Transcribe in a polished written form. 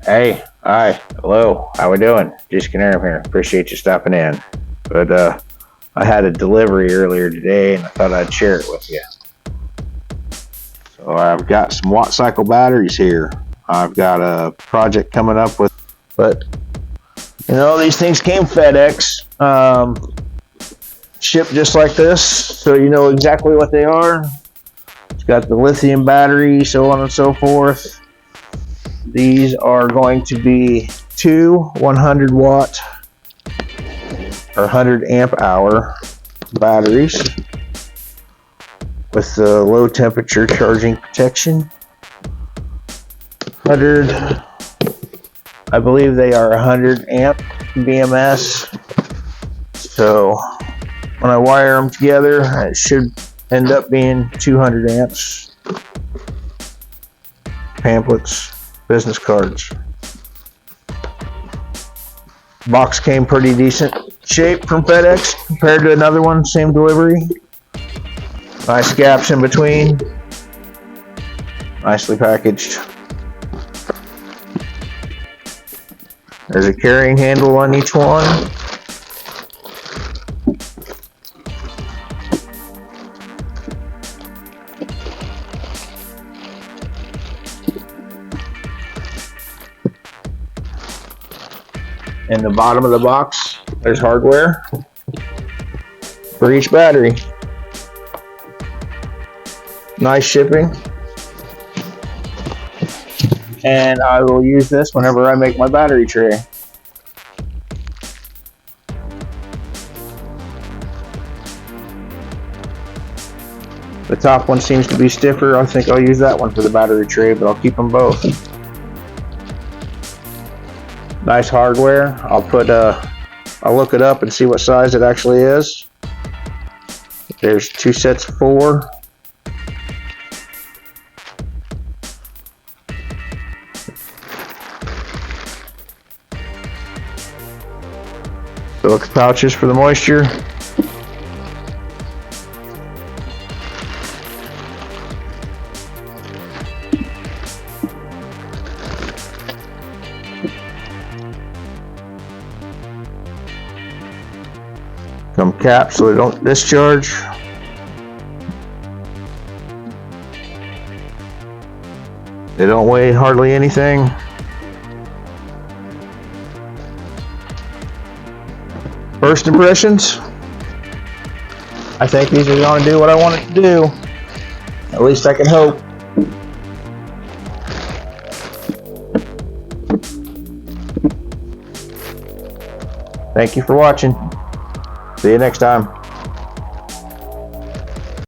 Hey, hi, hello, how we doing? Just Canarum here. Appreciate you stopping in. But I had a delivery earlier today, and I thought I'd share it with you. So I've got some watt cycle batteries here. I've got a project coming up with, but you know, these things came FedEx, shipped just like this, so you know exactly what they are. It's got the lithium battery, so on and so forth. These are going to be two 100 watt or 100 amp hour batteries with the low temperature charging protection. 100, I believe they are 100 amp BMS. So when I wire them together, it should end up being 200 amps. Pamphlets, business cards. Box came pretty decent shape from FedEx compared to another one, same delivery. Nice gaps in between. Nicely packaged. There's a carrying handle on each one. In the bottom of the box, there's hardware for each battery. Nice shipping. And I will use this whenever I make my battery tray. The top one seems to be stiffer. I think I'll use that one for the battery tray, but I'll keep them both. Nice hardware. I'll look it up and see what size it actually is. There's two sets of 4. Silica pouches for the moisture. Some caps so they don't discharge. They don't weigh hardly anything. First impressions, I think these are going to do what I want it to do. At least I can hope. Thank you for watching. See you next time.